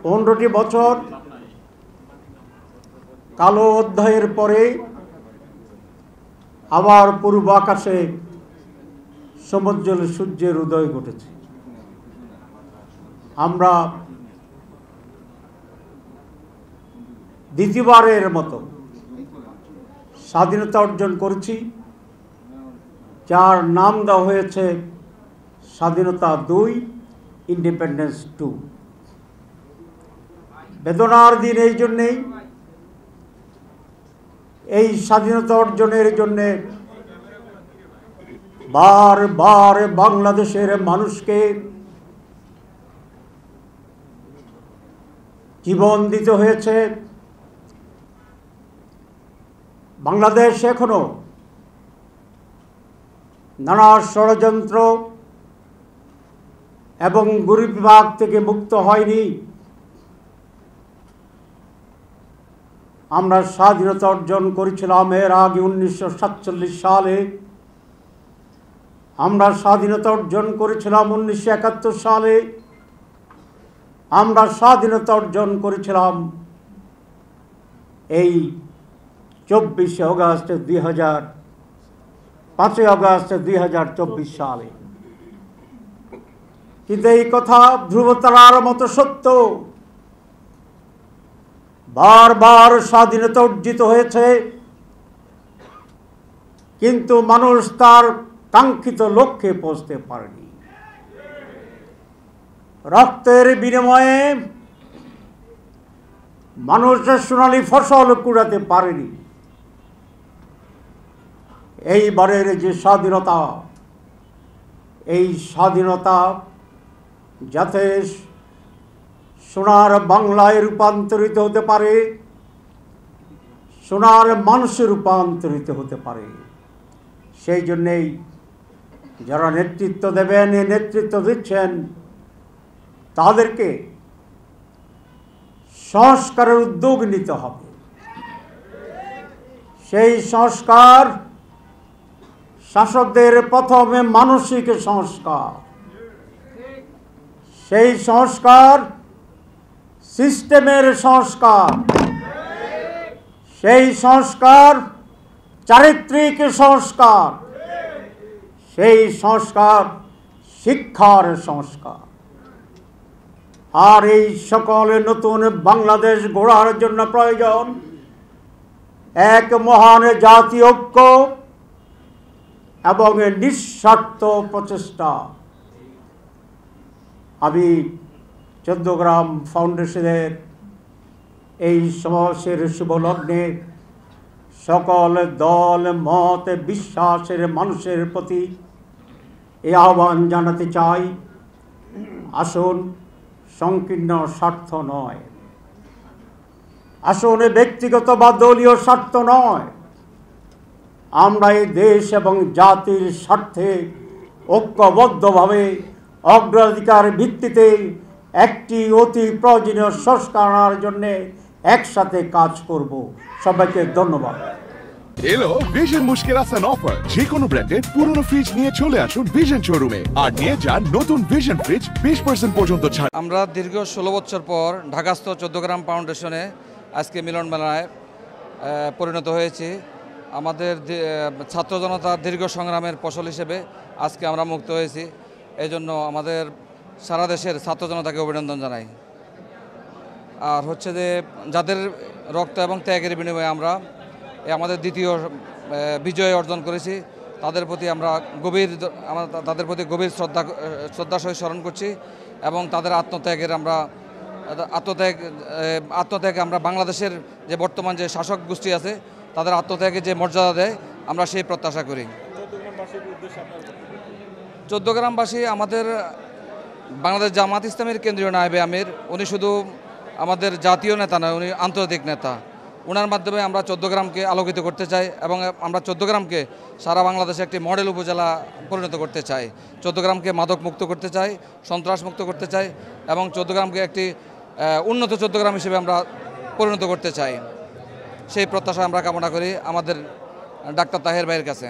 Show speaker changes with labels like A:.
A: 15টি বছর কালো অধ্যায়ের পরে আবার পূর্ব আকাশে সমুজ্জ্বল সূর্যের উদয় ঘটেছে। আমরা দ্বিতীয়বারের মতো স্বাধীনতা অর্জন করেছি, যার নাম দেওয়া হয়েছে স্বাধীনতা 2, ইন্ডিপেন্ডেন্স 2। বেদনার দিন এই জন্যেই, এই স্বাধীনতা অর্জনের জন্যে বারবার বাংলাদেশের মানুষকে জীবন দিতে হয়েছে। বাংলাদেশ এখনো নানা ষড়যন্ত্র এবং গরিবিভাগ থেকে মুক্ত হয়নি। আমরা স্বাধীনতা অর্জন করেছিলাম এর আগে 1947 সালে, আমরা স্বাধীনতা অর্জন করেছিলাম 1971 সালে, আমরা স্বাধীনতা অর্জন করেছিলাম এই 24 অগাস্ট 5 অগাস্ট 2024 সালে। কিন্তু এই কথা ধ্রুবতারার মতো সত্য। বারবার স্বাধীনতা অর্জিত হয়েছে, কিন্তু মানুষ তার কাঙ্ক্ষিত লক্ষ্যে পৌঁছতে পারেনি। রক্তের বিনিময়ে মানুষের সোনালী ফসল কুড়াতে পারেনি। এইবারের যে স্বাধীনতা, এই স্বাধীনতা যাতে সোনার বাংলায় রূপান্তরিত হতে পারে, সোনার মানুষে রূপান্তরিত হতে পারে, সেই জন্যেই যারা নেতৃত্ব দেবেন, নেতৃত্ব দিচ্ছেন, তাদেরকে সংস্কারের উদ্যোগ নিতে হবে। সেই সংস্কার শাসকদের প্রথমে মানসিক সংস্কার, সেই সংস্কার সিস্টেমের সংস্কার, সেই সংস্কার চারিত্রিক সংস্কার, সেই সংস্কার শিক্ষার সংস্কার। আর এই সকল নতুন বাংলাদেশ গড়ার জন্য প্রয়োজন এক মহান জাতীয় ঐক্য এবং নিঃস্বার্থ প্রচেষ্টা। আমি চৌদ্দগ্রাম ফাউন্ডেশনের এই সমাবেশের শুভ লগ্নে সকল দল মত বিশ্বাসের মানুষের প্রতি এই আহ্বান জানাতে চাই, আসুন সংকীর্ণ স্বার্থ নয়, আসুন ব্যক্তিগত বা দলীয় স্বার্থ নয়, আমরা এই দেশ এবং জাতির স্বার্থে ঐক্যবদ্ধভাবে অগ্রাধিকার ভিত্তিতে একটি অতি প্রয়োজনীয় সংস্কার আনার জন্য একসাথে কাজ করব। সবাইকে ধন্যবাদ।
B: এলো ভিশন মুশকিল আসান অফার। যে কোনো ব্র্যান্ডের পুরনো ফ্রিজ নিয়ে চলে আসুন ভিশন শোরুমে আর নিয়ে যান নতুন ভিশন ফ্রিজ 20% পর্যন্ত ছাড়।
C: আমরা দীর্ঘ 16 বছর পর ঢাকাস্থ চৌদ্দগ্রাম ফাউন্ডেশনে আজকে মিলন মেলায় পরিণত হয়েছি। আমাদের ছাত্র জনতার দীর্ঘ সংগ্রামের ফসল হিসেবে আজকে আমরা মুক্ত হয়েছি। এই জন্য আমাদের সারা দেশের ছাত্র জনতাকে অভিনন্দন জানাই। আর হচ্ছে যে যাদের রক্ত এবং ত্যাগের বিনিময়ে আমরা আমাদের দ্বিতীয় বিজয় অর্জন করেছি, তাদের প্রতি আমরা গভীর শ্রদ্ধা সহিত স্মরণ করছি এবং তাদের আত্মত্যাগে আমরা বাংলাদেশের যে বর্তমান যে শাসক গোষ্ঠী আছে তাদের আত্মত্যাগে যে মর্যাদা দেয় আমরা সেই প্রত্যাশা করি। চৌদ্দগ্রামবাসী আমাদের বাংলাদেশ জামাত ইসলামীর কেন্দ্রীয় নায়েবে আমির, উনি শুধু আমাদের জাতীয় নেতা নয়, উনি আন্তর্জাতিক নেতা। ওনার মাধ্যমে আমরা চৌদ্দগ্রামকে আলোকিত করতে চাই এবং আমরা চৌদ্দগ্রামকে সারা বাংলাদেশে একটি মডেল উপজেলা পরিণত করতে চাই। চৌদ্দগ্রামকে মাদক মুক্ত করতে চাই, সন্ত্রাস মুক্ত করতে চাই এবং চৌদ্দগ্রামকে একটি উন্নত চৌদ্দগ্রাম হিসেবে আমরা পরিণত করতে চাই। সেই প্রত্যাশা আমরা কামনা করি আমাদের ডাক্তার তাহের ভাইয়ের কাছে।